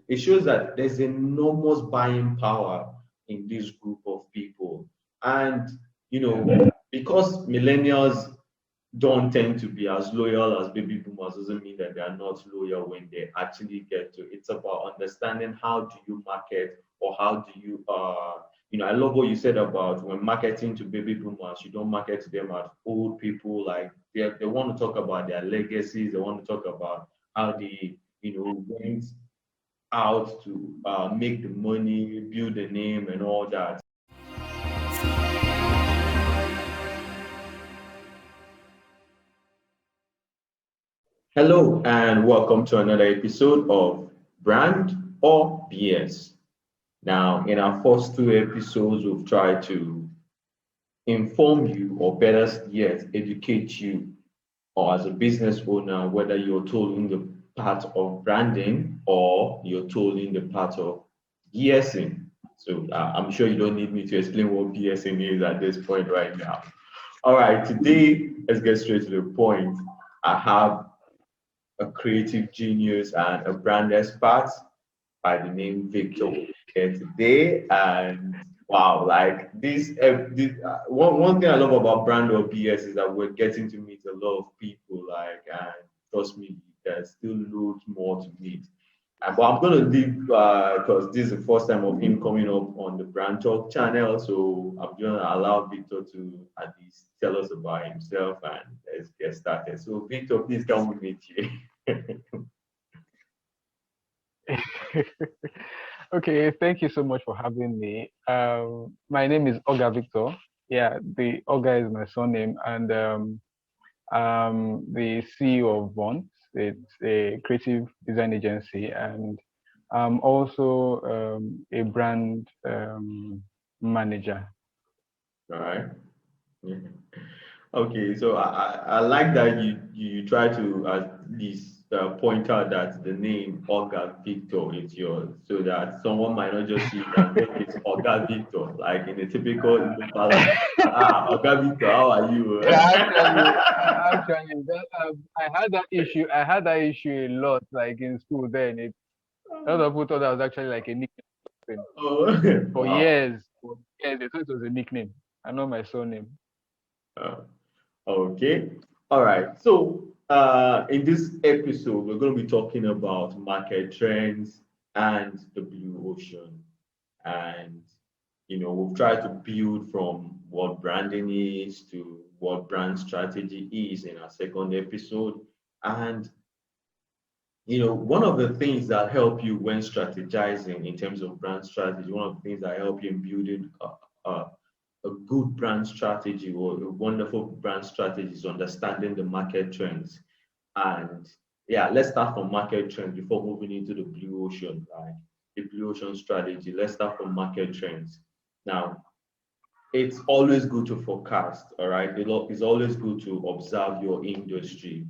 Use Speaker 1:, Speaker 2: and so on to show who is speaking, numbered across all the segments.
Speaker 1: it shows that there's enormous buying power in this group of people. And, because millennials don't tend to be as loyal as baby boomers doesn't mean that they are not loyal when they actually get to. It's about understanding how do you market, or how do you I love what you said about when marketing to baby boomers, you don't market to them as old people. Like they want to talk about their legacies, they want to talk about how they went out to make the money, build the name and all that. Hello, and welcome to another episode of Brand or BS. Now, in our first two episodes, we've tried to inform you, or better yet, educate you, or as a business owner, whether you're tolling the part of branding or you're tolling the part of BSing. So I'm sure you don't need me to explain what BSing is at this point right now. All right, today, let's get straight to the point. I have a creative genius and a brand expert by the name Victor here today. And wow, like one thing I love about brand or BS is that we're getting to meet a lot of people, and trust me, there's still loads more to meet. But I'm going to leave because this is the first time of him coming up on the Brand Talk channel. So I'm going to allow Victor to at least tell us about himself, and let's get started. So Victor, please come with me here.
Speaker 2: Okay, thank you so much for having me. My name is Oga Victor. Yeah, the Oga is my surname, and I'm the CEO of VURNT. It's a creative design agency, and I'm also a brand manager.
Speaker 1: All right. Yeah. Okay, so I like that you try to at least point out that the name Oga Victor is yours, so that someone might not just see that it's Oga Victor, like in a typical Oga Victor, how are you?
Speaker 2: Yeah, actually, I had that issue. I had that issue a lot, like in school. Then a lot of people thought that was actually like a nickname. For
Speaker 1: Wow.
Speaker 2: years, they thought it was a nickname. I know my surname.
Speaker 1: Okay. All right. So in this episode, we're going to be talking about market trends and the blue ocean. And we've tried to build from what branding is to what brand strategy is in our second episode. And one of the things that help you when strategizing in terms of brand strategy, one of the things that help you in building a good brand strategy or a wonderful brand strategy is understanding the market trends. And yeah, let's start from market trends before moving into the blue ocean, like the blue ocean strategy. Let's start from market trends. Now, it's always good to forecast, all right? It's always good to observe your industry.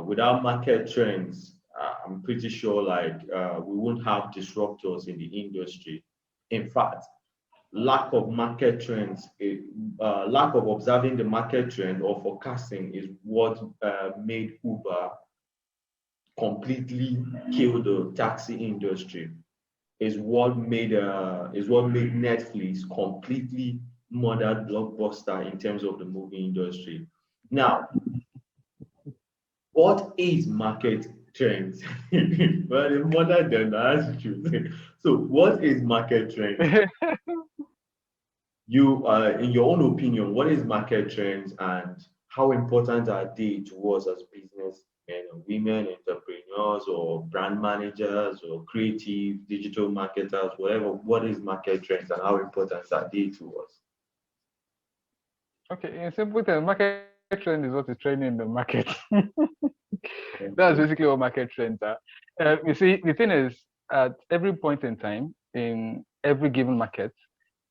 Speaker 1: Without market trends, I'm pretty sure we won't have disruptors in the industry. In fact, lack of market trends, lack of observing the market trend or forecasting is what made Uber completely kill the taxi industry. Is what made Netflix completely murdered Blockbuster in terms of the movie industry. Now, what is market trends? Well, they murdered them, that's true. So, what is market trends? You, in your own opinion, what is market trends and how important are they to us as business men and women, entrepreneurs or brand managers or creative digital marketers, whatever? What is market trends and how important are they to us?
Speaker 2: Okay, in simple terms, market trend is what is trending in the market. That's basically what market trends are. You see, the thing is, at every point in time, in every given market,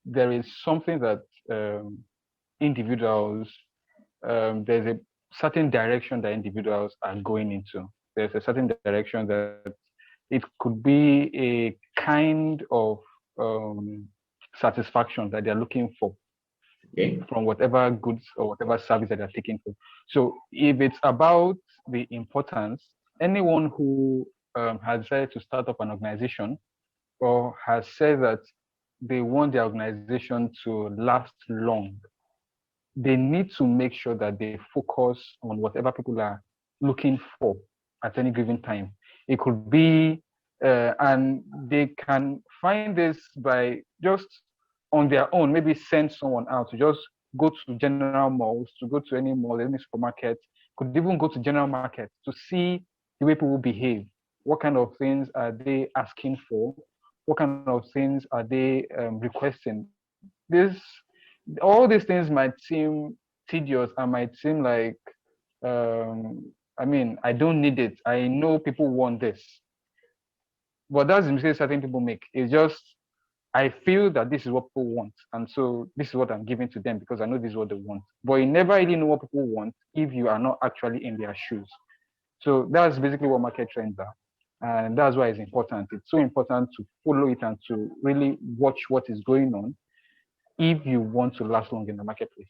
Speaker 2: there is something that individuals, there's a certain direction that individuals are going into. There's a certain direction that it could be a kind of satisfaction that they're looking for from whatever goods or whatever service that they're taking for. So if it's about the importance, anyone who has decided to start up an organization or has said that they want their organization to last long, they need to make sure that they focus on whatever people are looking for at any given time. It could be, and they can find this by just on their own, maybe send someone out to just go to general malls, to go to any mall, any supermarket, could even go to general market to see the way people behave. What kind of things are they asking for? What kind of things are they requesting? All these things might seem tedious and might seem like, I don't need it. I know people want this. But that's the mistake certain people make. It's just, I feel that this is what people want. And so this is what I'm giving to them because I know this is what they want. But you never really know what people want if you are not actually in their shoes. So that's basically what market trends are. And that's why it's important. It's so important to follow it and to really watch what is going on if you want to last long in the marketplace.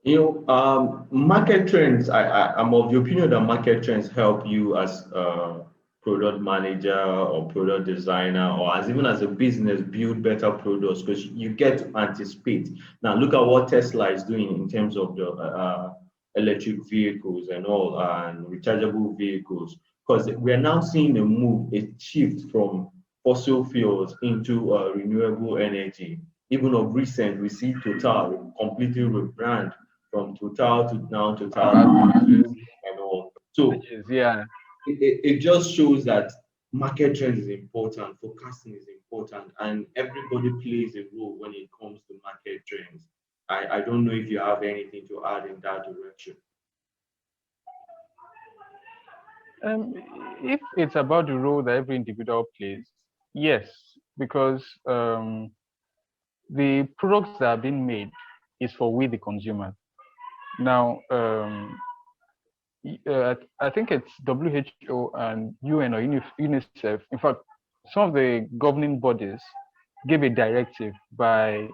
Speaker 1: Market trends, I'm of the opinion that market trends help you as a product manager or product designer or even as a business build better products because you get to anticipate. Now look at what Tesla is doing in terms of the electric vehicles and all and rechargeable vehicles, because we're now seeing a shift from fossil fuels into renewable energy. Even of recent, we see Total completely rebrand from Total to now Total and all. So
Speaker 2: yeah,
Speaker 1: it just shows that market trend is important, forecasting is important, and everybody plays a role when it comes to market trends. I don't know if you have anything to add in that direction.
Speaker 2: If it's about the role that every individual plays, yes, because the products that are being made is for we, the consumers. Now, I think it's WHO and UN or UNICEF. In fact, some of the governing bodies gave a directive by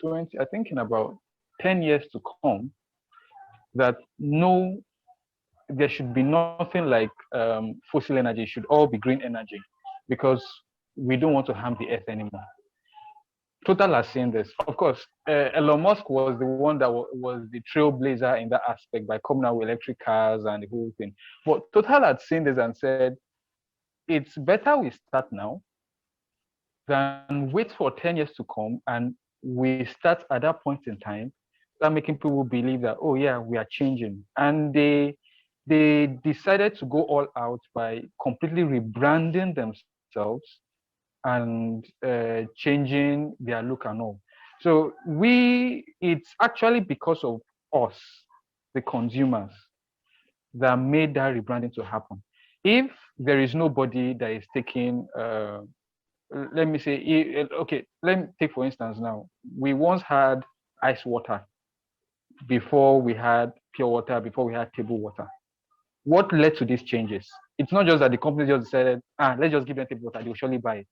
Speaker 2: 20, I think in about 10 years to come, that there should be nothing like fossil energy. It should all be green energy because we don't want to harm the earth anymore. Total has seen this. Of course, Elon Musk was the one that was the trailblazer in that aspect by coming out with electric cars and the whole thing. But Total had seen this and said, it's better we start now than wait for 10 years to come and we start at that point in time, start making people believe that, oh yeah, we are changing. And they decided to go all out by completely rebranding themselves and changing their look and all. So it's actually because of us, the consumers, that made that rebranding to happen. If there is nobody that is taking, let me say, okay, let me take for instance now, we once had ice water before we had pure water, before we had table water. What led to these changes? It's not just that the company just decided, let's just give them table water, they'll surely buy it.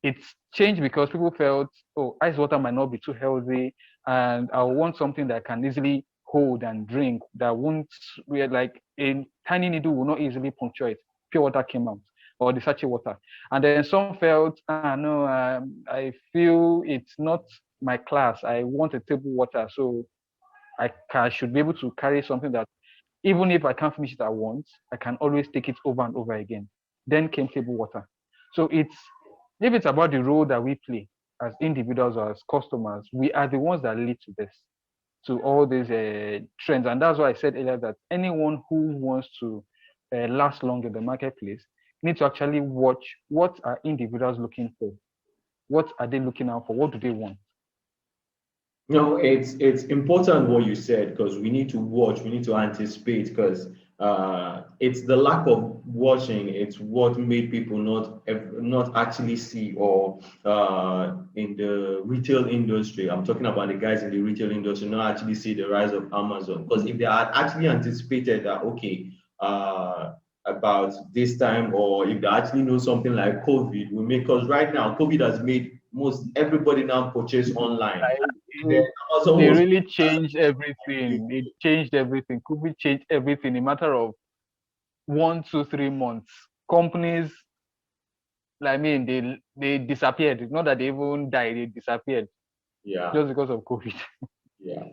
Speaker 2: It's changed because people felt, oh, ice water might not be too healthy, and I want something that I can easily hold and drink, that won't, like a tiny needle will not easily puncture it. Pure water came out, or the sachet water. And then some felt, no, I feel it's not my class. I want a table water, so I should be able to carry something that, even if I can't finish it at once, I can always take it over and over again. Then came table water. So if it's about the role that we play as individuals or as customers, we are the ones that lead to this, to all these trends. And that's why I said earlier that anyone who wants to last long in the marketplace needs to actually watch what are individuals looking for. What are they looking out for? What do they want?
Speaker 1: No, it's important what you said, because we need to watch, we need to anticipate, because it's the lack of watching. It's what made people not actually see, or in the retail industry. I'm talking about the guys in the retail industry, not actually see the rise of Amazon. Because if they had actually anticipated that, okay, about this time, or if they actually know something like COVID will make, because right now COVID has made most everybody now purchase online.
Speaker 2: They really changed everything. It changed everything. COVID changed everything in a matter of 1, 2, 3 months, companies, I mean, they disappeared. Not that they even died, they disappeared
Speaker 1: Yeah.
Speaker 2: just because of COVID.
Speaker 1: Yeah.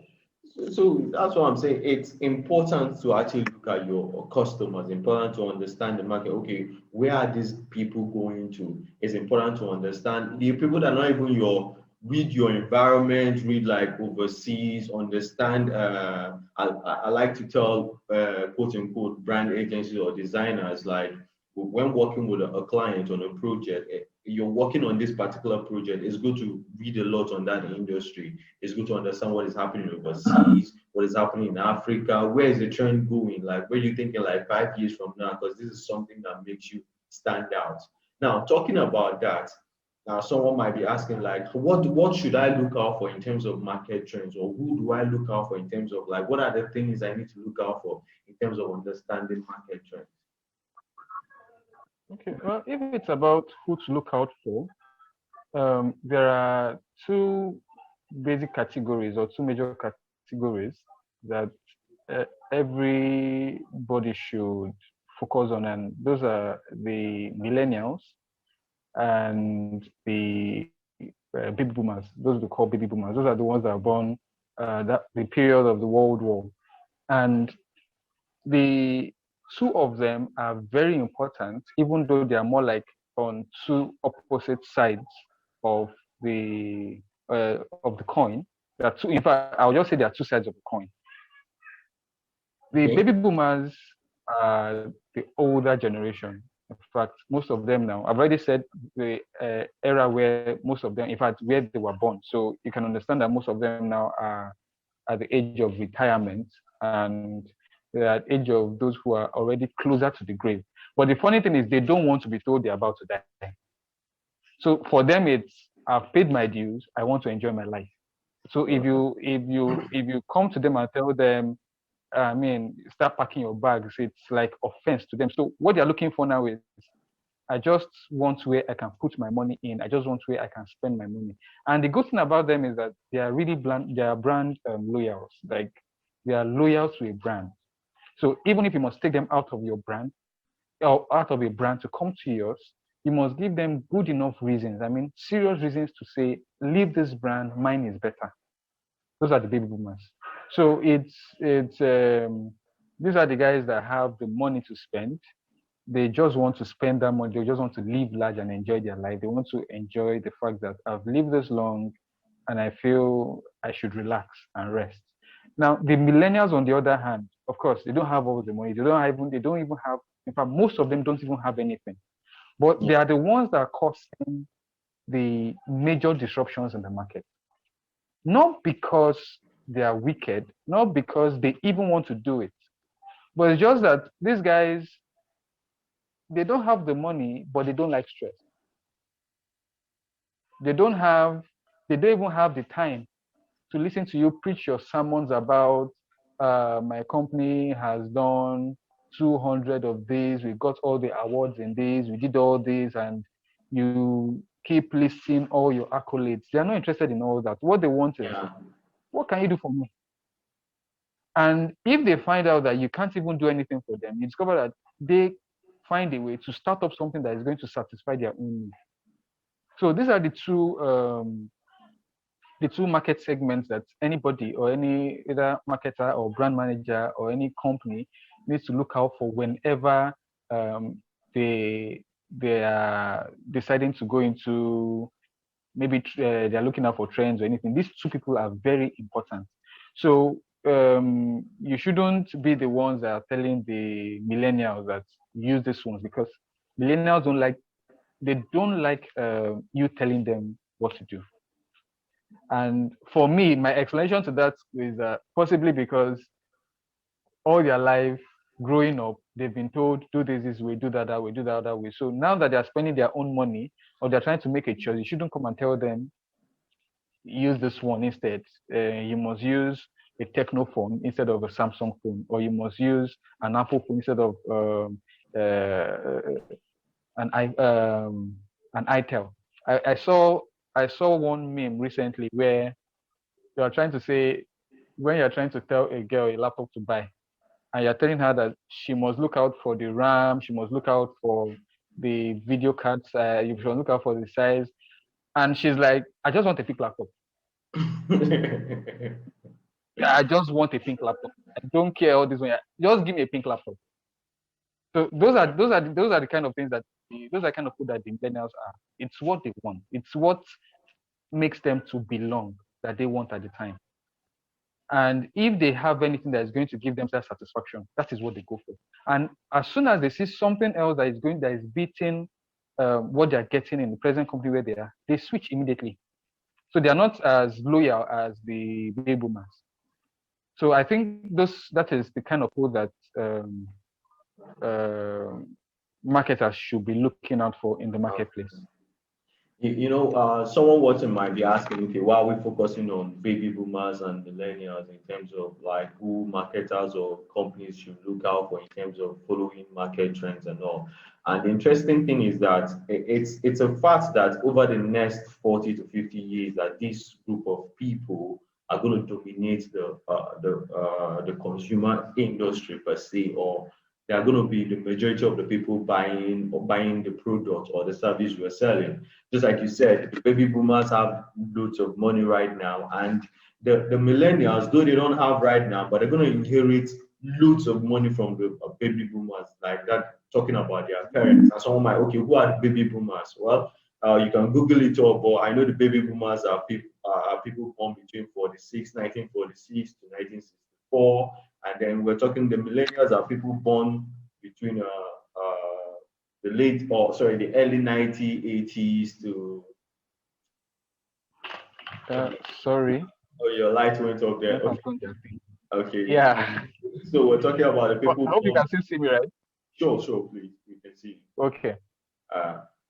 Speaker 1: So that's what I'm saying. It's important to actually look at your customers, important to understand the market. Okay, where are these people going to? It's important to understand the people that are not even read your environment, read like overseas, understand. I like to tell quote unquote brand agencies or designers like when working with a client on a project, you're working on this particular project, it's good to read a lot on that industry. It's good to understand what is happening overseas, what is happening in Africa, where is the trend going, like where you thinking like 5 years from now, because this is something that makes you stand out. Now, talking about that, now someone might be asking like, what should I look out for in terms of market trends, or who do I look out for in terms of like what are the things I need to look out for in terms of understanding market trends?
Speaker 2: Okay, well, if it's about who to look out for, there are two basic categories or two major categories that everybody should focus on, and those are the millennials and the baby boomers. Those we call baby boomers. Those are the ones that are born that the period of the World War, and the two of them are very important, even though they are more like on two opposite sides of the coin. There are two. In fact, I'll just say there are two sides of the coin. The
Speaker 1: Okay.
Speaker 2: baby boomers are the older generation. In fact, most of them now, I've already said the era where most of them, in fact, where they were born. So you can understand that most of them now are at the age of retirement, and they're at the age of those who are already closer to the grave. But the funny thing is they don't want to be told they're about to die. So for them, it's I've paid my dues. I want to enjoy my life. So if you come to them and tell them, I mean, start packing your bags, it's like offense to them. So what they're looking for now is, I just want where I can put my money in. I just want where I can spend my money. And the good thing about them is that they are really they are brand loyals. Like they are loyal to a brand. So even if you must take them out of your brand or out of a brand to come to yours, you must give them good enough reasons. I mean, serious reasons to say, leave this brand, mine is better. Those are the baby boomers. So it's these are the guys that have the money to spend. They just want to spend that money. They just want to live large and enjoy their life. They want to enjoy the fact that I've lived this long and I feel I should relax and rest. Now, the millennials, on the other hand, of course, they don't have all the money. They don't even have, in fact, most of them don't even have anything. But they are the ones that are causing the major disruptions in the market. Not because they are wicked, not because they even want to do it, but it's just that these guys, they don't have the money, but they don't like stress. They don't even have the time to listen to you preach your sermons about my company has done 200 of these, we got all the awards in this, we did all this, and you keep listing all your accolades. They are not interested in all that. What they want is, what can you do for me? And if they find out that you can't even do anything for them, you discover that they find a way to start up something that is going to satisfy their own needs. So these are the two market segments that anybody or any either marketer or brand manager or any company needs to look out for whenever they are deciding to go into, maybe they're looking out for trends or anything. These two people are very important. So you shouldn't be the ones that are telling the millennials that use these ones, because millennials don't like you telling them what to do. And for me, my explanation to that is possibly because all their life growing up, they've been told, do this way, do that way, do that way. So now that they're spending their own money or they're trying to make a choice, you shouldn't come and tell them, use this one instead. You must use a Techno phone instead of a Samsung phone, or you must use an Apple phone instead of an iTel. I saw one meme recently where you are trying to say, when you're trying to tell a girl a laptop to buy, and you're telling her that she must look out for the RAM, she must look out for the video cards, you should look out for the size, and she's like, I just want a pink laptop. I just want a pink laptop. I don't care all this one. Just give me a pink laptop. So those are the kind of things that those are kind of food that the millennials are. It's what they want. It's what makes them to belong that they want at the time. And if they have anything that is going to give them that satisfaction, that is what they go for. And as soon as they see something else that is beating what they're getting in the present company where they are, they switch immediately. So they are not as loyal as the baby boomers. So I think that is the kind of food that marketers should be looking out for in the marketplace.
Speaker 1: Someone watching might be asking, okay, why are we focusing on baby boomers and millennials in terms of like who marketers or companies should look out for in terms of following market trends and all? And the interesting thing is that it's a fact that over the next 40 to 50 years, that this group of people are going to dominate the consumer industry per se, or they are going to be the majority of the people buying the product or the service we're selling. Just like you said, the baby boomers have loads of money right now, and the millennials, though they don't have right now, but they're going to inherit loads of money from the baby boomers, like that, talking about their parents. And someone might, okay, who are the baby boomers? Well, you can Google it all, but I know the baby boomers are people born between 1946 to 1964. And then we're talking the millennials are people born between the early 1980s to.
Speaker 2: Sorry.
Speaker 1: Oh, your light went up there. Okay.
Speaker 2: Yeah.
Speaker 1: So we're talking about the people.
Speaker 2: I hope you can still see me, right?
Speaker 1: Sure, please. We can see.
Speaker 2: Okay.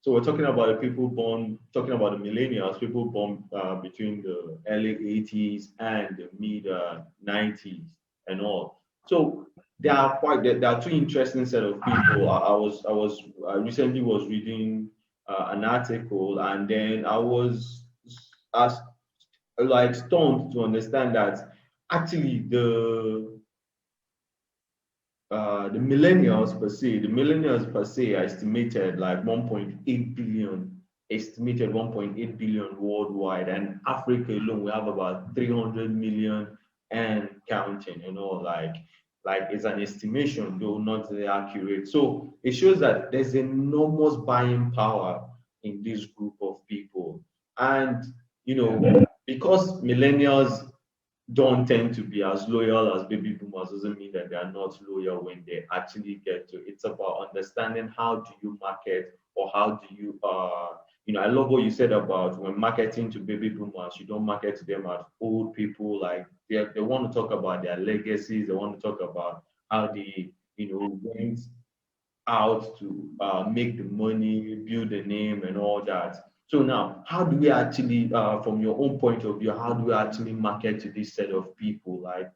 Speaker 1: So we're talking about the millennials, people born between the early 80s and the mid 90s and all. So there are two interesting set of people. I recently was reading an article, and then I was like stunned to understand that actually the millennials per se are estimated like 1.8 billion worldwide, and Africa alone we have about 300 million and counting, like it's an estimation though not very accurate. So it shows that there's enormous buying power in this group of people. And because millennials don't tend to be as loyal as baby boomers doesn't mean that they are not loyal when they actually get to. It's about understanding how do you market, or how do you I love what you said about when marketing to baby boomers, you don't market to them as old people. Like they want to talk about their legacies, they want to talk about how they went out to make the money, build the name and all that. So now, how do we actually, from your own point of view, how do we actually market to this set of people? Like,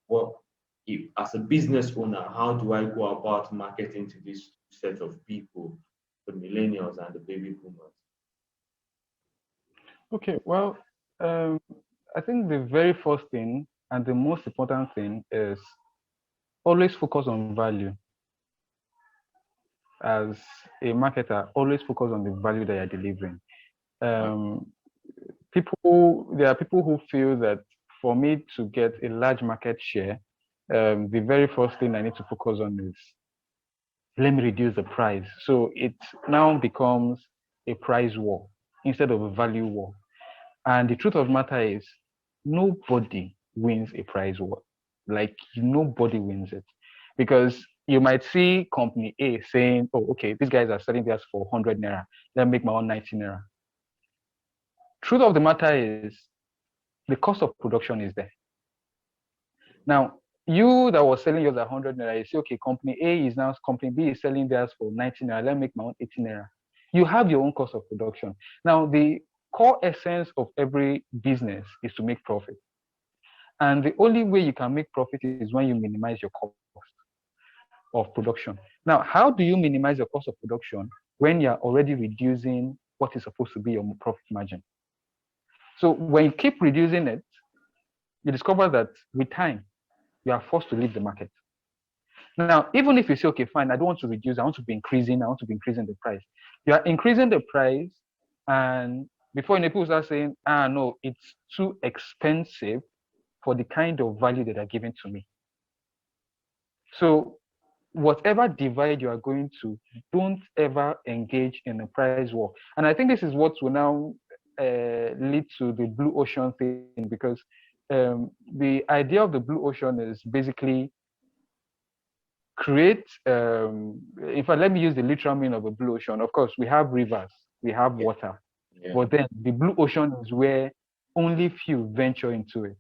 Speaker 1: well, if as a business owner, how do I go about marketing to this set of people, the millennials and the baby boomers?
Speaker 2: Okay, well, I think the very first thing and the most important thing is always focus on value. As a marketer, always focus on the value that you're delivering. There are people who feel that for me to get a large market share, the very first thing I need to focus on is, let me reduce the price. So it now becomes a price war instead of a value war. And the truth of the matter is, nobody wins a price war. Like, nobody wins it. Because you might see company A saying, oh, okay, these guys are selling theirs for 100 naira. Let me make my own 90 naira. Truth of the matter is, the cost of production is there. Now, you that was selling yours at 100 naira, you say, okay, company B is selling theirs for 90 naira. Let me make my own 80 naira. You have your own cost of production. Now, the core essence of every business is to make profit. And the only way you can make profit is when you minimize your cost of production. Now, how do you minimize your cost of production when you're already reducing what is supposed to be your profit margin? So when you keep reducing it, you discover that with time, you are forced to leave the market. Now, even if you say, okay, fine, I don't want to reduce, I want to be increasing the price. You are increasing the price, and before you know, people start saying, no, it's too expensive for the kind of value that are given to me. So whatever divide you are going to, don't ever engage in a price war. And I think this is what will now lead to the blue ocean thing, because the idea of the blue ocean is basically create, in fact, let me use the literal meaning of a blue ocean. Of course, we have rivers, we have water, but then the blue ocean is where only few venture into it.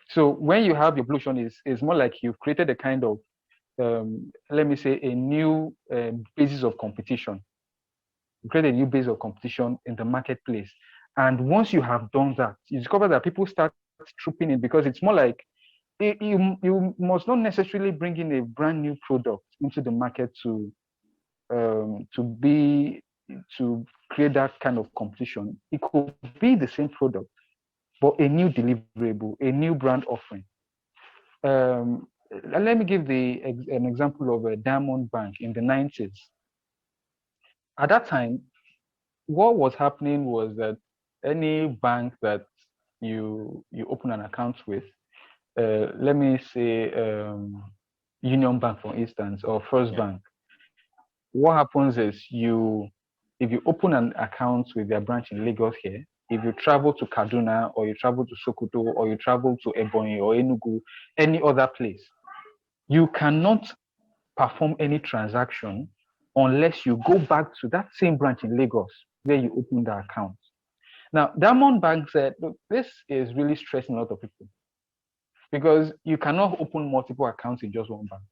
Speaker 2: So when you have your blue ocean, is more like you've created a kind of, let me say, a new basis of competition. You create a new base of competition in the marketplace. And once you have done that, you discover that people start trooping in, because it's more like you must not necessarily bring in a brand new product into the market to create that kind of competition. It could be the same product, but a new deliverable, a new brand offering. Let me give an example of a Diamond Bank in the 90s. At that time, what was happening was that any bank that you open an account with, let me say Union Bank, for instance, or First Bank, what happens is if you open an account with their branch in Lagos here, if you travel to Kaduna, or you travel to Sokoto, or you travel to Ebonyi or Enugu, any other place, you cannot perform any transaction unless you go back to that same branch in Lagos where you opened the account. Now, Diamond Bank said, look, this is really stressing a lot of people, because you cannot open multiple accounts in just one bank.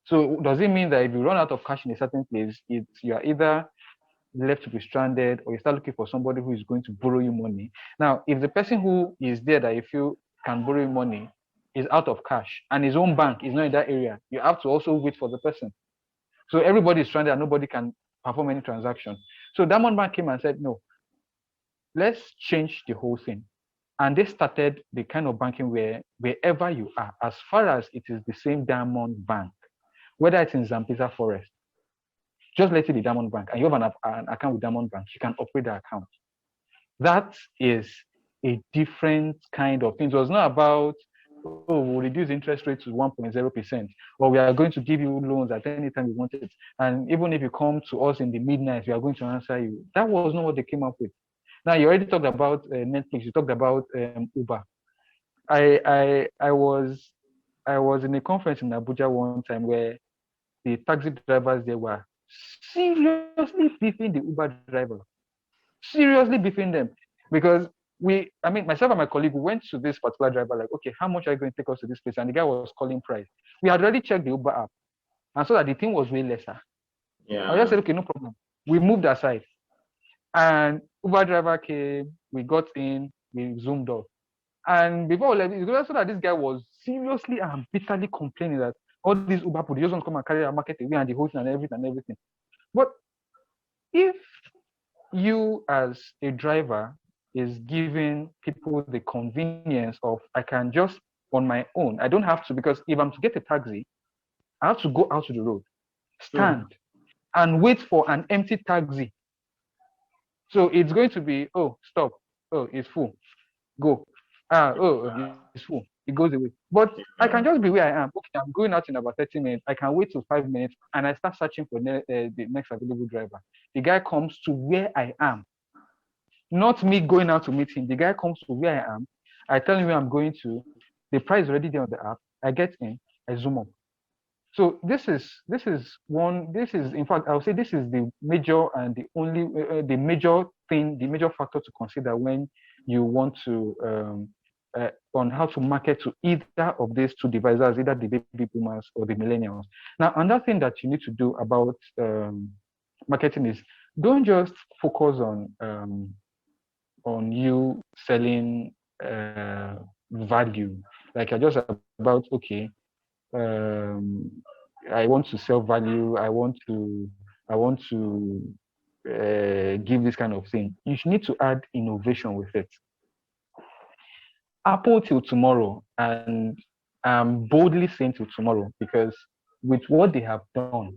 Speaker 2: So does it mean that if you run out of cash in a certain place, you are either left to be stranded, or you start looking for somebody who is going to borrow you money? Now, if the person who is there that you feel can borrow you money is out of cash, and his own bank is not in that area, you have to also wait for the person. So everybody is stranded and nobody can perform any transaction. So Diamond Bank came and said, no, let's change the whole thing. And they started the kind of banking where wherever you are, as far as it is the same Diamond Bank, whether it's in Zampiza Forest, just let it be Diamond Bank, and you have an account with Diamond Bank, you can operate the account. That is a different kind of thing. So it's not about, oh, we'll reduce interest rate to 1.0%, or we are going to give you loans at any time you want it. And even if you come to us in the midnight, we are going to answer you. That was not what they came up with. Now, you already talked about Netflix, you talked about Uber. I was in a conference in Abuja one time where the taxi drivers, they were seriously beefing the Uber driver. Seriously beefing them. Because myself and my colleague, we went to this particular driver, like, okay, how much are you going to take us to this place? And the guy was calling price. We had already checked the Uber app, and saw that the thing was way lesser. I just said, okay, no problem. We moved aside. And Uber driver came, we got in, we zoomed off. And before we left, so that this guy was seriously and bitterly complaining that all these Uber people just want to come and carry our market away, and the whole thing and everything. But if you as a driver is giving people the convenience of, I can just on my own, I don't have to, because if I'm to get a taxi, I have to go out to the road, stand, and wait for an empty taxi. So it's going to be, oh, stop, oh, it's full, go, it's full, it goes away. But I can just be where I am. Okay, I'm going out in about 30 minutes. I can wait till 5 minutes, and I start searching for the next available driver. The guy comes to where I am, not me going out to meet him. The guy comes to where I am. I tell him where I'm going to. The price is already there on the app. I get in. I zoom up. So this is in fact, I would say this is the major and the only the major factor to consider when you want to on how to market to either of these two divisors, either the baby boomers or the millennials. Now, another thing that you need to do about marketing is, don't just focus on you selling value. Like, you're just about, okay, I want to sell value. I want to give this kind of thing. You need to add innovation with it. Apple till tomorrow, and I'm boldly saying to tomorrow, because with what they have done,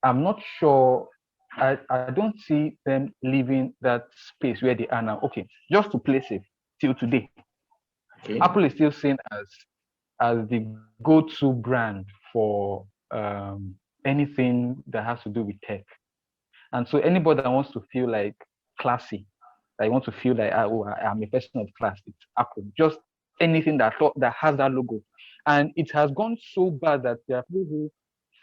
Speaker 2: I'm not sure. I don't see them leaving that space where they are now. Okay, just to play safe till today.
Speaker 1: Okay.
Speaker 2: Apple is still seen as the go-to brand for anything that has to do with tech. And so anybody that wants to feel like classy, that want to feel like I'm a person of class, it's Apple. Just anything that has that logo. And it has gone so bad that there are people who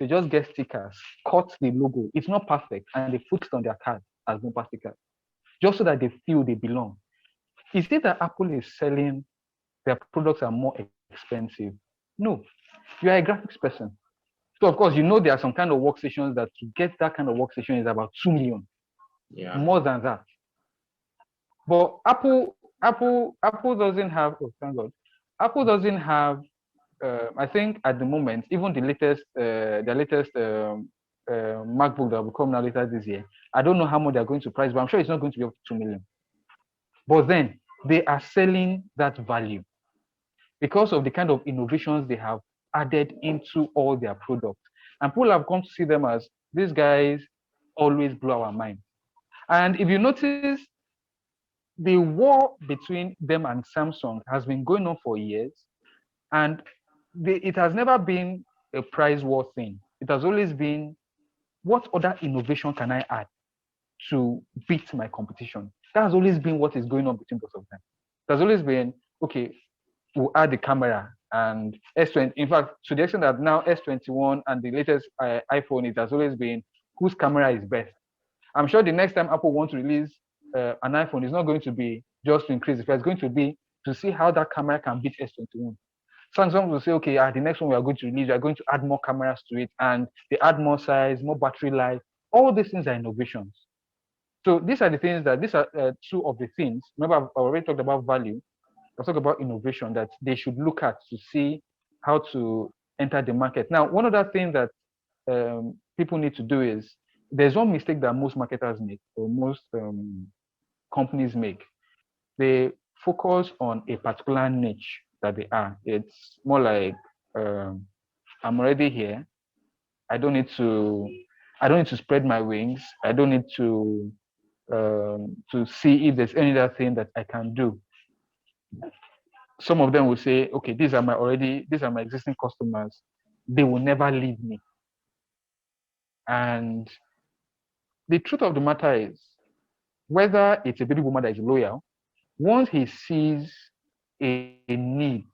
Speaker 2: they just get stickers, cut the logo. It's not perfect, and they put it on their card as bumper stickers, just so that they feel they belong. Is it that Apple is selling their products are more expensive? No, you are a graphics person. So of course, there are some kind of workstations that to get that kind of workstation is about 2 million.
Speaker 1: Yeah.
Speaker 2: More than that. But Apple doesn't have. Oh, thank God. Apple doesn't have. I think at the moment, even the latest MacBook that will come out later this year, I don't know how much they're going to price, but I'm sure it's not going to be up to 2 million. But then they are selling that value because of the kind of innovations they have added into all their products. And people have come to see them as these guys always blow our mind. And if you notice, the war between them and Samsung has been going on for years, and it has never been a price war thing. It has always been, what other innovation can I add to beat my competition? That has always been what is going on between both of them. It has always been, okay, we'll add the camera and S20. In fact, to the extent that now S21 and the latest iPhone, it has always been whose camera is best. I'm sure the next time Apple wants to release an iPhone, it's not going to be just to increase the price. It's going to be to see how that camera can beat S21. Samsung will say, okay, the next one we are going to release, we are going to add more cameras to it, and they add more size, more battery life. All these things are innovations. So these are the things these are two of the things. Remember, I've already talked about value. I've talked about innovation that they should look at to see how to enter the market. Now, one other thing that people need to do is, there's one mistake that most marketers make, or most companies make. They focus on a particular niche that they are. It's more like, I'm already here. I don't need to spread my wings. I don't need to see if there's any other thing that I can do. Some of them will say, okay, these are my existing customers. They will never leave me. And the truth of the matter is, whether it's a baby boomer that is loyal, once he sees a need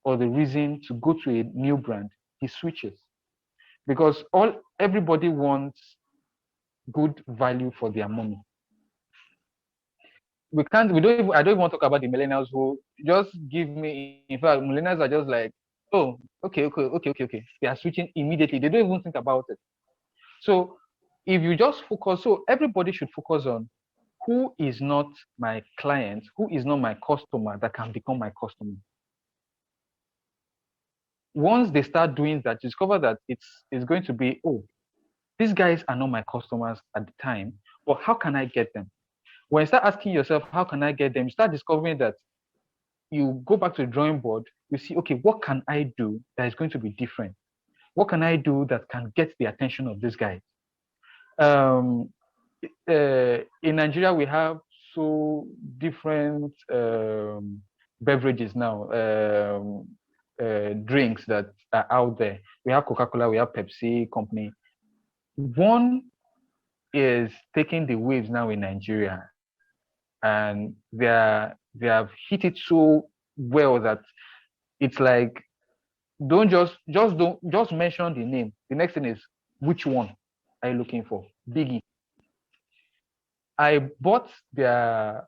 Speaker 2: or the reason to go to a new brand, he switches. Because everybody wants good value for their money. I don't even want to talk about the millennials who just give me, in fact, millennials are just like, oh, okay. They are switching immediately. They don't even think about it. So if you just focus, so everybody should focus on who is not my client, who is not my customer that can become my customer. Once they start doing that, discover that it's going to be, oh, these guys are not my customers at the time, but how can I get them? When you start asking yourself, how can I get them? You start discovering that you go back to the drawing board, you see, okay, what can I do that is going to be different? What can I do that can get the attention of these guys? In Nigeria, we have so different beverages now, drinks that are out there. We have Coca-Cola, we have Pepsi company. One is taking the waves now in Nigeria, and they have hit it so well that it's like, don't just mention the name. The next thing is, which one are you looking for? Biggie. I bought their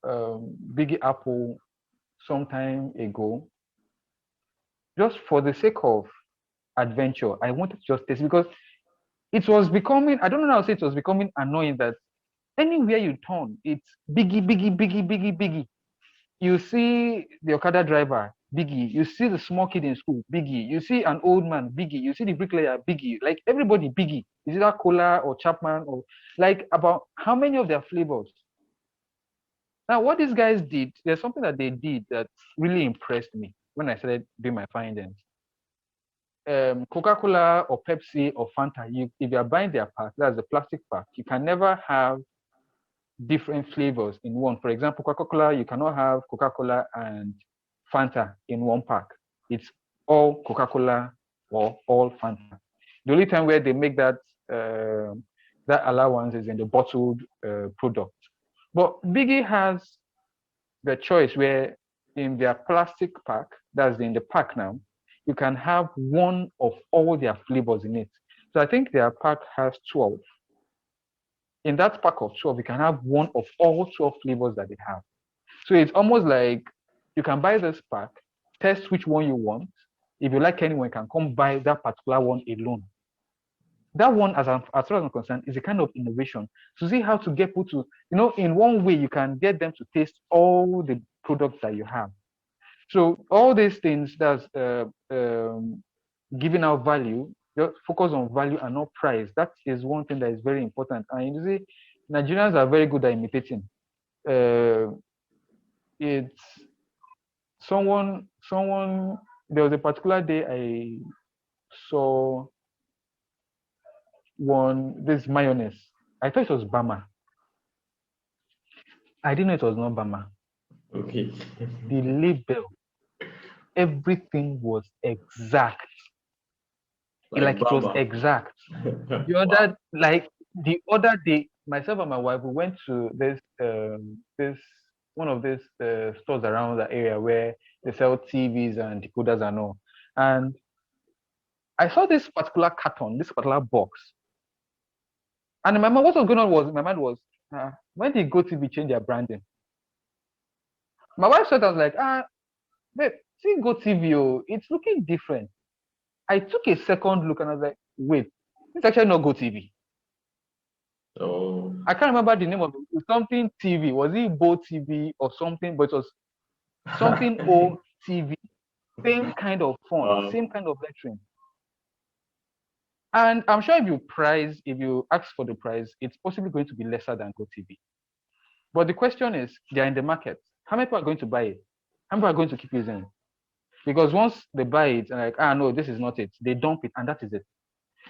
Speaker 2: Biggie Apple some time ago, just for the sake of adventure. I wanted to just taste, because it was becoming, I don't know how to say, it was becoming annoying that anywhere you turn, it's Biggie. You see the Okada driver, Biggie. You see the small kid in school, Biggie. You see an old man, Biggie. You see the bricklayer, Biggie. Like everybody, Biggie. Is it that Cola or Chapman, or like, about how many of their flavors? Now, what these guys did, there's something that they did that really impressed me. when I started doing my findings. Coca-Cola or Pepsi or Fanta, if you are buying their pack, that's the plastic pack, you can never have different flavors in one. For example, Coca-Cola, you cannot have Coca-Cola and Fanta in one pack. It's all Coca-Cola or all Fanta. The only time where they make that that allowance is in the bottled product. But Biggie has the choice where in their plastic pack, that's in the pack now, you can have one of all their flavors in it. So I think their pack has 12. In that pack of 12, you can have one of all 12 flavors that they have. So it's almost like you can buy this pack, test which one you want. If you like anyone, you can come buy that particular one alone. That one, as far as I'm concerned, is a kind of innovation to see how to get people to, in one way, you can get them to taste all the products that you have. So all these things, that's giving out value, focus on value and not price. That is one thing that is very important. And you see, Nigerians are very good at imitating. It's someone. There was a particular day I saw this mayonnaise. I thought it was Bama. I didn't know it was not Bama.
Speaker 1: Okay.
Speaker 2: The label, everything was exact. Like it was exact. The other day, myself and my wife, we went to this one of these stores around the area where they sell TVs and decoders and all. And I saw this particular carton, this particular box. And in my mind, what was going on was, my mind was, when did Go TV change their branding? My wife said, I was like, babe, see Go TV, it's looking different. I took a second look and I was like, wait, it's actually not Go TV.
Speaker 1: Oh.
Speaker 2: I can't remember the name of it. Something TV. Was it Bo TV or something? But it was something O TV. Same kind of font, same kind of lettering. And I'm sure if you ask for the price, it's possibly going to be lesser than Go TV. But the question is, they're in the market. How many people are going to buy it? How many people are going to keep using it? Because once they buy it and like, no, this is not it, they dump it and that is it.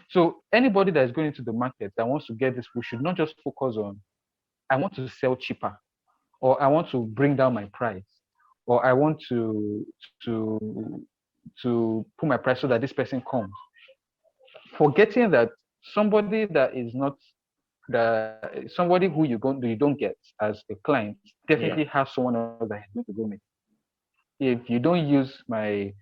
Speaker 2: So anybody that is going into the market that wants to get this food should not just focus on, I want to sell cheaper, or I want to bring down my price, or I want to put my price so that this person comes. Forgetting that somebody that is not somebody who you don't get as a client definitely has someone else that is going to go meet. If you don't use my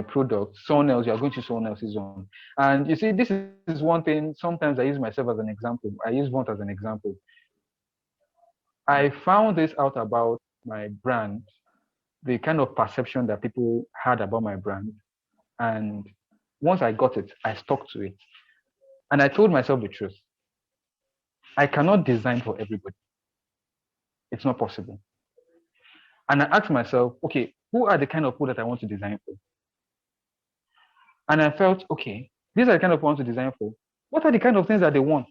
Speaker 2: product, someone else, you are going to someone else's own. And you see, this is one thing. Sometimes I use myself as an example. I use VURNT as an example. I found this out about my brand, the kind of perception that people had about my brand. And once I got it, I stuck to it. And I told myself the truth. I cannot design for everybody. It's not possible. And I asked myself, okay, who are the kind of people that I want to design for? And I felt, okay, these are the kind of people I want to design for. What are the kind of things that they want?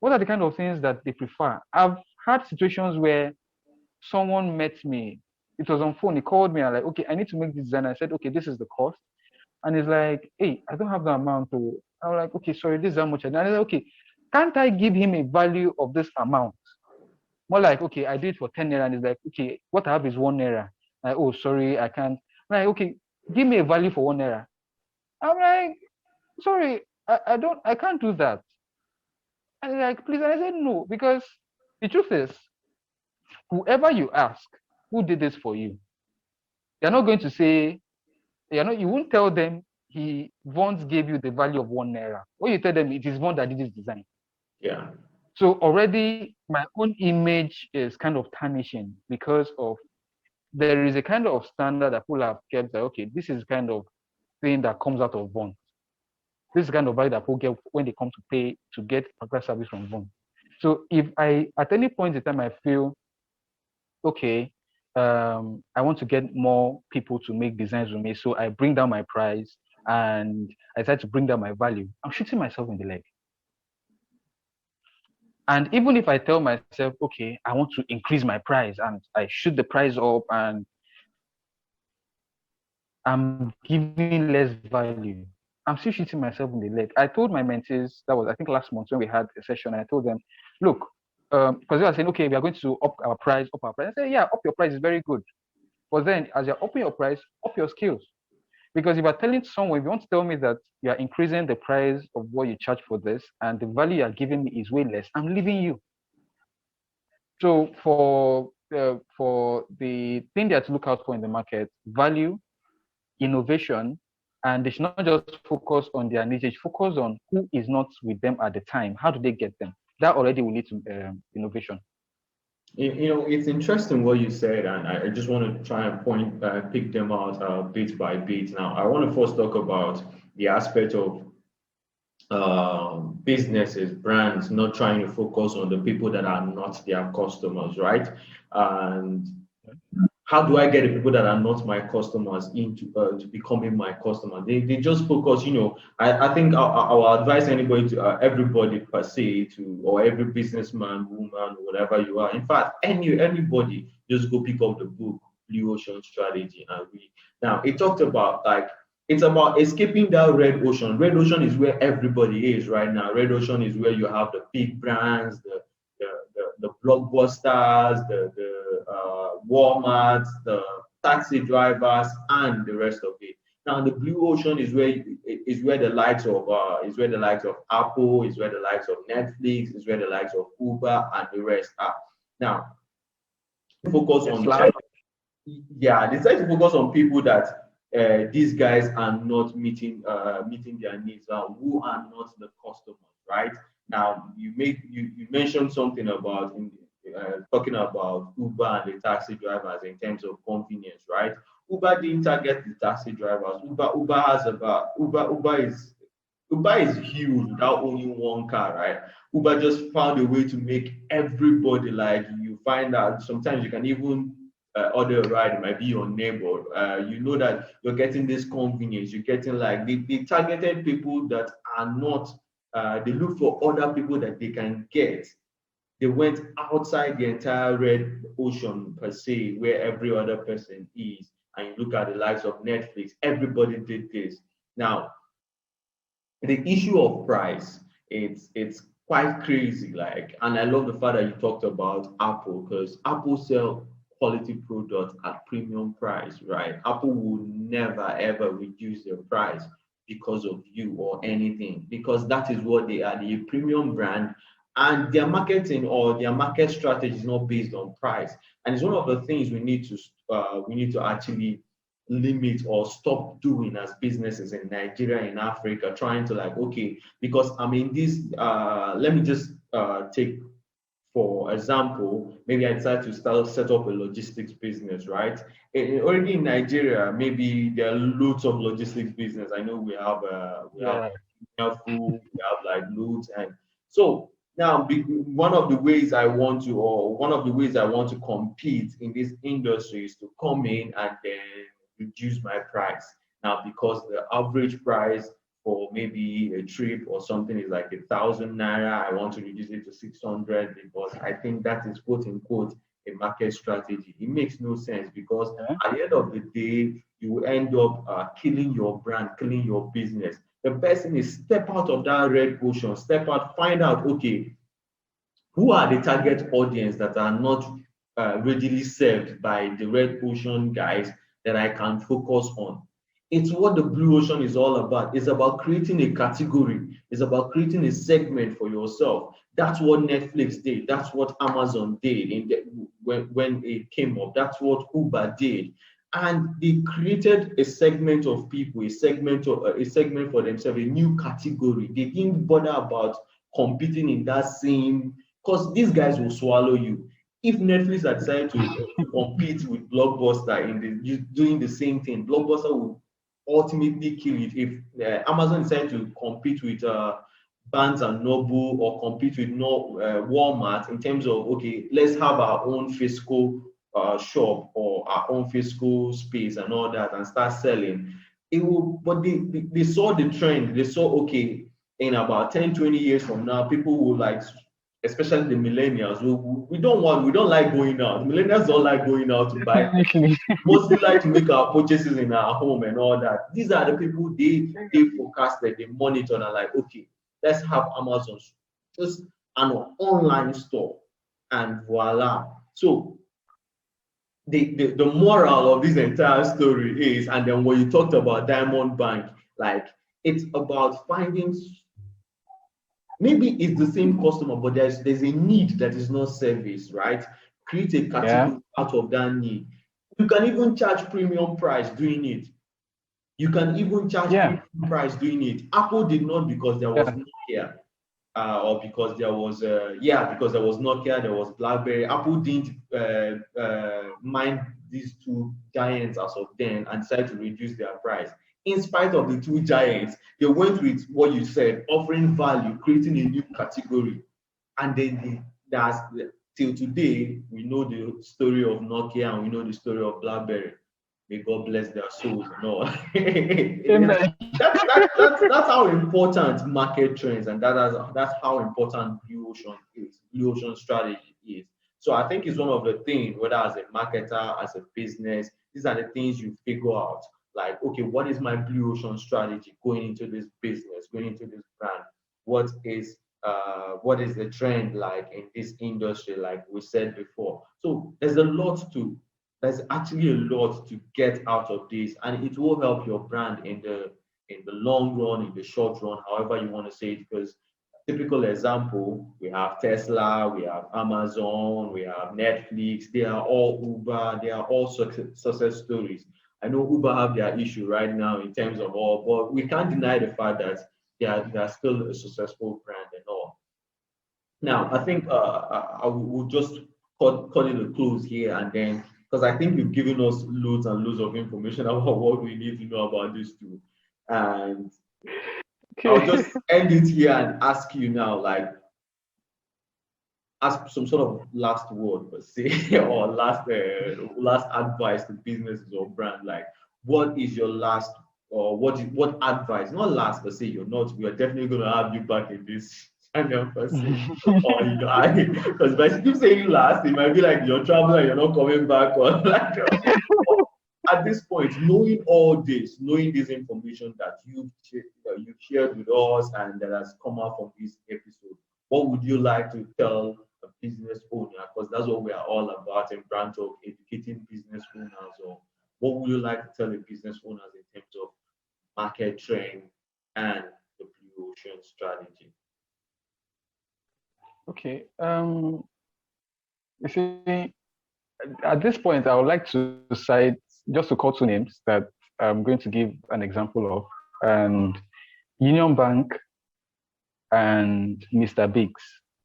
Speaker 2: What are the kind of things that they prefer? I've had situations where someone met me. It was on phone. He called me and like, okay, I need to make this design. I said, okay, this is the cost. And he's like, hey, I don't have the amount to. I was like, okay, sorry, this is how much. And I said, okay, can't I give him a value of this amount? More like, okay, I do it for 10 naira. And he's like, okay, what I have is 1 naira. Like, oh, sorry, I can't. I'm like, okay, give me a value for 1 naira. I'm like, sorry, I can't do that. And he's like, please. And I said, no, because the truth is, whoever you ask, who did this for you, you're not going to say, you won't tell them VURNT gave you the value of 1 naira. What you tell them, it is VURNT that did this design.
Speaker 1: Yeah.
Speaker 2: So already my own image is kind of tarnishing because of there is a kind of standard that people have kept that, okay, this is kind of thing that comes out of VURNT. This is kind of value that people get when they come to pay to get particular service from VURNT. So if I, at any point in time, I feel, okay, I want to get more people to make designs with me, so I bring down my price and I try to bring down my value, I'm shooting myself in the leg. And even if I tell myself, okay, I want to increase my price and I shoot the price up, and I'm giving less value. I'm still shooting myself in the leg. I told my mentees, that was I think last month when we had a session, I told them, look, because they were saying, okay, we are going to up our price. I said, yeah, up your price is very good. But then as you're upping your price, up your skills. Because if you're telling someone, if you want to tell me that you're increasing the price of what you charge for this and the value you're giving me is way less, I'm leaving you. So for the thing they have to look out for in the market, value, innovation, and they should not just focus on their niche, they should focus on who is not with them at the time. How do they get them? That already will lead to innovation.
Speaker 1: It's interesting what you said, and I just want to try and pick them out bit by bit. Now, I want to first talk about the aspect of businesses, brands not trying to focus on the people that are not their customers, right? And how do I get the people that are not my customers into to becoming my customer? They just focus, I think I'll advise anybody to everybody per se to, or every businessman, woman, whatever you are. In fact, anybody just go pick up the book Blue Ocean Strategy and read. Now it talked about it's about escaping that red ocean. Red ocean is where everybody is right now. Red ocean is where you have the big brands, the blockbusters, the Walmarts, the taxi drivers, and the rest of it. Now, the blue ocean is where the likes of Apple, is where the likes of Netflix, is where the likes of Uber and the rest are. Now, focus on decide to focus on people that these guys are not meeting their needs, who are not the customers, right? Now, you mentioned something about talking about Uber and the taxi drivers in terms of convenience, right? Uber didn't target the taxi drivers. Uber is huge without owning one car, right? Uber just found a way to make everybody, like, you find out sometimes you can even order a ride, it might be your neighbor. You know that you're getting this convenience. You're getting they targeted people that are not. They look for other people that they can get. They went outside the entire red ocean per se, where every other person is. And you look at the likes of Netflix. Everybody did this. Now, the issue of price, it's quite crazy. And I love the fact that you talked about Apple, because Apple sell quality products at premium price, right? Apple will never ever reduce their price because of you or anything, because that is what they are. They're a premium brand, and their marketing or their market strategy is not based on price. And it's one of the things we need to actually limit or stop doing as businesses in Nigeria, in Africa, trying to because this let me just take, for example, maybe I decide to set up a logistics business, right? Already in Nigeria, maybe there are loads of logistics business. I know we have food, we have loads, and so now one of the ways I want to compete in this industry is to come in and then reduce my price. Now, because the average price for maybe a trip or something is like 1,000 naira, I want to reduce it to 600, because I think that is quote unquote a market strategy. It makes no sense, because at the end of the day, you will end up killing your brand, killing your business. The best thing is step out of that red ocean, step out, find out, okay, who are the target audience that are not readily served by the red ocean guys that I can focus on. It's what the blue ocean is all about. It's about creating a category. It's about creating a segment for yourself. That's what Netflix did. That's what Amazon did when it came up. That's what Uber did. And they created a segment of people, a segment for themselves, a new category. They didn't bother about competing in that same, because these guys will swallow you. If Netflix had decided to compete with Blockbuster doing the same thing, Blockbuster will ultimately kill it. If Amazon decided to compete with Barnes and Noble or compete with Walmart in terms of, okay, let's have our own physical shop or our own physical space and all that and start selling, it will. But they saw the trend. They saw, okay, in about 10, 20 years from now, people will especially the millennials, we don't like going out. Millennials don't like going out to buy things.
Speaker 2: Definitely.
Speaker 1: Mostly like to make our purchases in our home and all that. These are the people they forecasted, they monitor and are like, okay, let's have Amazon, just an online store, and voila. So the moral of this entire story is, and then when you talked about Diamond Bank, like it's about finding, maybe it's the same customer, but there's a need that is not serviced, right? Create a category out of that need. You can even charge premium price doing it. You can even charge premium price doing it. Apple did not, because there was Nokia, or because there was because there was Nokia, there was BlackBerry. Apple didn't mind these two giants as of then and decided to reduce their price. In spite of the two giants, they went with what you said, offering value, creating a new category. And then till today, we know the story of Nokia and we know the story of BlackBerry. May God bless their souls and all. That's how important market trends, and that's how important Blue Ocean is, Blue Ocean strategy is. So I think it's one of the things, whether as a marketer, as a business, these are the things you figure out. Like, okay, what is my Blue Ocean strategy going into this business, going into this brand? What is the trend like in this industry, like we said before? So there's actually a lot to get out of this, and it will help your brand in the long run, in the short run, however you want to say it. Because typical example, we have Tesla, we have Amazon, we have Netflix. They are all Uber. They are all success stories. I know Uber have their issue right now in terms of all, but we can't deny the fact that they are still a successful brand and all. Now, I think I will just cut it a close here, and then, because I think you've given us loads and loads of information about what we need to know about this too. And I'll just end it here and ask you now, like, ask some sort of last word, per se, or last advice to businesses or brand. Like, what is your last, or what advice? Not last, per se. We are definitely going to have you back in this channel, per se. Or because if I keep saying last, it might be like you're traveling, you're not coming back, or like. At this point, knowing all this, knowing this information that you've shared with us and that has come out from this episode, what would you like to tell a business owner? Because that's what we are all about in Brand Talk, educating business owners. Or what would you like to tell a business owners in terms of market trend and the Blue Ocean strategy?
Speaker 2: Okay. You see, at this point, I would like to cite, just to call two names that I'm going to give an example of, and Union Bank and Mr. Biggs.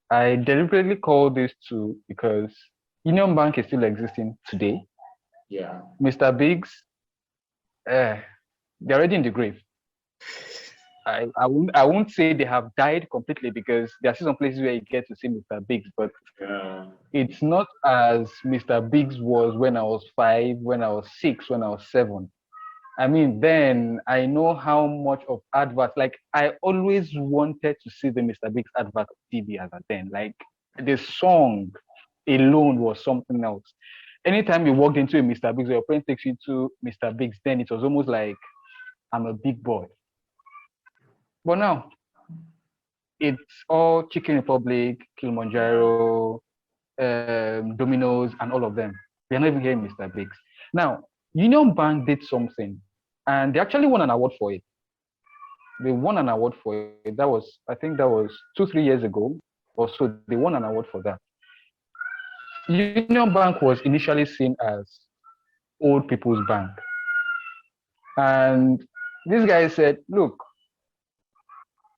Speaker 2: I deliberately call these two because Union Bank is still existing today.
Speaker 1: Yeah.
Speaker 2: Mr. Biggs, they're already in the grave. I won't say they have died completely, because there are still some places where you get to see Mr. Biggs, but it's not as Mr. Biggs was when I was 5, when I was 6, when I was 7. I mean, then I know how much of adverts, like I always wanted to see the Mr. Biggs advert on TV as a then. Like the song alone was something else. Anytime you walked into a Mr. Biggs or your friend takes you to Mr. Biggs, then it was almost like I'm a big boy. But now, it's all Chicken Republic, Kilimanjaro, Domino's, and all of them. They're not even getting Mr. Biggs. Now, Union Bank did something, and they actually won an award for it. They won an award for it. I think that was 2-3 years ago or so. They won an award for that. Union Bank was initially seen as old people's bank. And this guy said, look,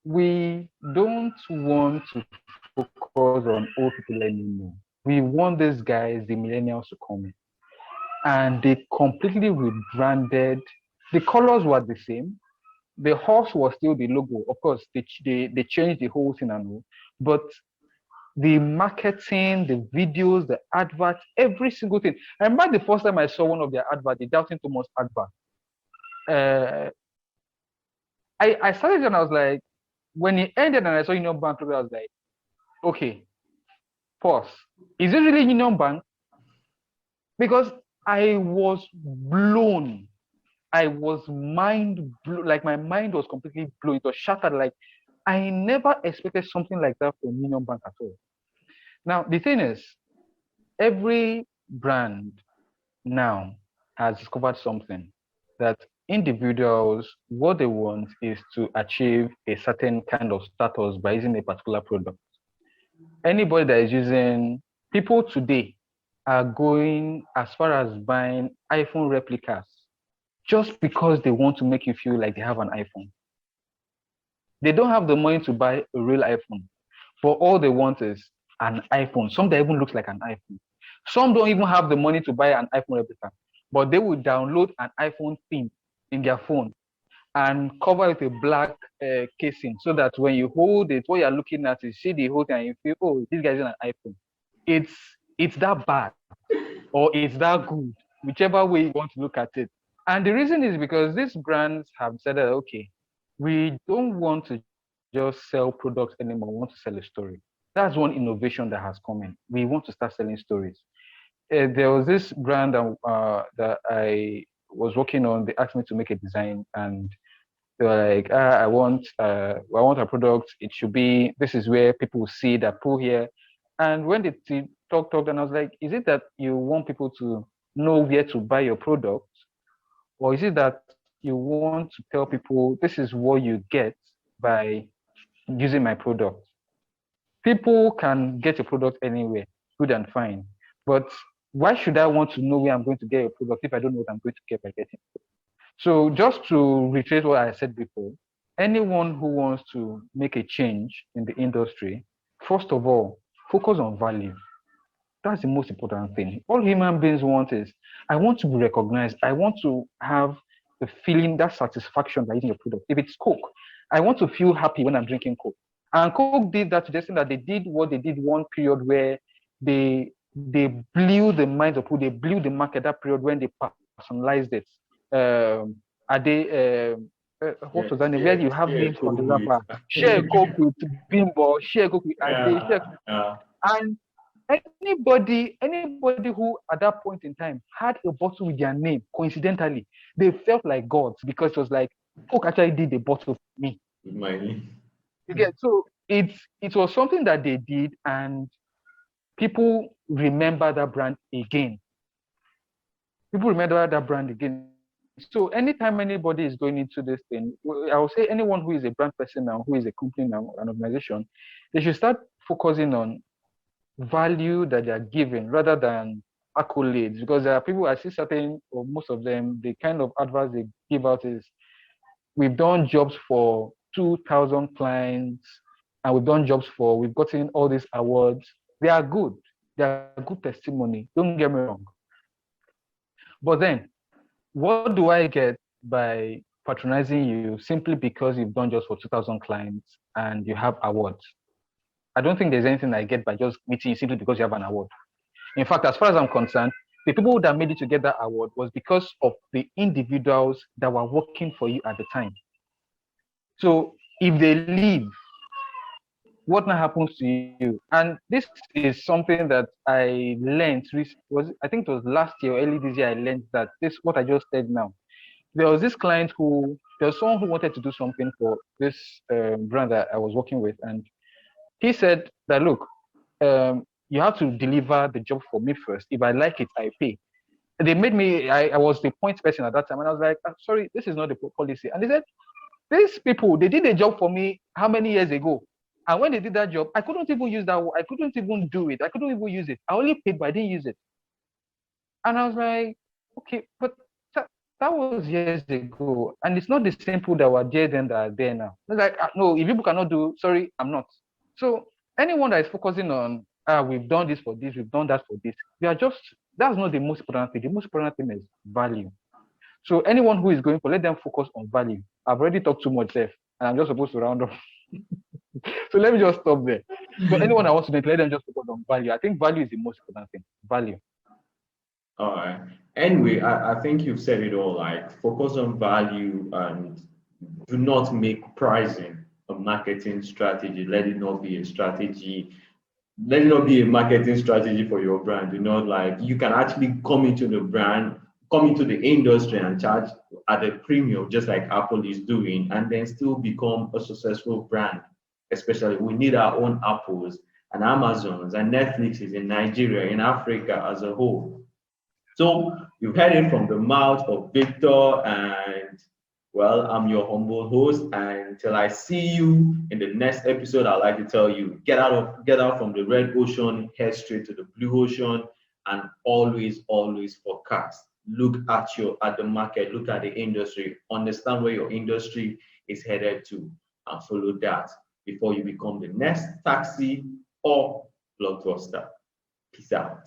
Speaker 2: we don't want to focus on old people anymore. We want these guys, the millennials, to come in. And they completely rebranded. The colors were the same. The horse was still the logo. Of course, they changed the whole thing and all. But the marketing, the videos, the adverts, every single thing. I remember the first time I saw one of their adverts, the Doubting Thomas advert. I started and I was like, when it ended and I saw Union Bank, I was like, okay, Pause. Is it really Union Bank? Because I was blown. I was mind blown. Like my mind was completely blown. It was shattered. Like I never expected something like that from Union Bank at all. Now the thing is, every brand now has discovered something that individuals, what they want is to achieve a certain kind of status by using a particular product. Anybody that is using, people today are going as far as buying iPhone replicas just because they want to make you feel like they have an iPhone. They don't have the money to buy a real iPhone, but all they want is an iPhone. Some that even looks like an iPhone. Some don't even have the money to buy an iPhone replica, but they will download an iPhone theme in their phone and cover it with a black casing so that when you hold it, what you're looking at is see the whole thing and you feel, oh, this guy's in an iPhone. It's that bad or it's that good, whichever way you want to look at it. And the reason is because these brands have said that, okay, we don't want to just sell products anymore. We want to sell a story. That's one innovation that has come in. We want to start selling stories. There was this brand that I was working on. They asked me to make a design, and they were like, I want a product. It should be, this is where people see that pull here. And when they talked, and I was like, is it that you want people to know where to buy your product? Or is it that you want to tell people this is what you get by using my product? People can get a product anywhere, good and fine. But why should I want to know where I'm going to get a product if I don't know what I'm going to get by getting it? So just to retrace what I said before, anyone who wants to make a change in the industry, first of all, focus on value. That's the most important thing. All human beings want is, I want to be recognized. I want to have the feeling, that satisfaction by eating your product. If it's Coke, I want to feel happy when I'm drinking Coke. And Coke did that to the extent that they did what they did one period where they blew the minds of people, they blew the market that period when they personalized it. What was that name? Where you have names for the rapper. Share Coke with Bimbo, share Coke with Ade, and anybody who at that point in time had a bottle with their name, coincidentally, they felt like gods because it was like, Coke actually did a bottle for me.
Speaker 1: With my name.
Speaker 2: Yeah, so it was something that they did, and people remember that brand again. People remember that brand again. So anytime anybody is going into this thing, I would say anyone who is a brand person now, who is a company now, an organization, they should start focusing on value that they are giving rather than accolades. Because there are people, I see certain, or most of them, the kind of advice they give out is, we've done jobs for 2,000 clients, and we've gotten all these awards. They are good. They are good testimony. Don't get me wrong. But then, what do I get by patronizing you simply because you've done just for 2,000 clients and you have awards? I don't think there's anything I get by just meeting you simply because you have an award. In fact, as far as I'm concerned, the people that made you to get that award was because of the individuals that were working for you at the time. So if they leave, what now happens to you? And this is something that I learned. I think it was last year or early this year. I learned that this what I just said now. There was this client there was someone who wanted to do something for this brand that I was working with, and he said that, look, you have to deliver the job for me first. If I like it, I pay. And they made me. I was the point person at that time, and I was like, sorry, this is not the policy. And they said, these people, they did a job for me how many years ago? And when they did that job, I couldn't even use that. I couldn't even do it. I couldn't even use it. I only paid, but I didn't use it. And I was like, okay, but that was years ago. And it's not the same people that were there then that are there now. It's like, no, if people cannot do, sorry, I'm not. So anyone that is focusing on, we've done this for this, we've done that for this, that's not the most important thing. The most important thing is value. So anyone who is going for, let them focus on value. I've already talked too much, Seth, and I'm just supposed to round up. So let me just stop there. So anyone that wants to make, let them just focus on value. I think value is the most important thing. Value.
Speaker 1: All right. Anyway, I think you've said it all. Like, focus on value and do not make pricing a marketing strategy. Let it not be a strategy. let it not be a marketing strategy for your brand. You know, like you can actually come into the brand, come into the industry and charge at a premium, just like Apple is doing, and then still become a successful brand. Especially, we need our own Apples and Amazons and Netflixes in Nigeria, in Africa as a whole. So you've heard it from the mouth of Victor, and well, I'm your humble host. And until I see you in the next episode, I'd like to tell you get out from the red ocean, head straight to the blue ocean, and always forecast. Look at the market, look at the industry, understand where your industry is headed to, and follow that before you become the next taxi or blockbuster. Peace out.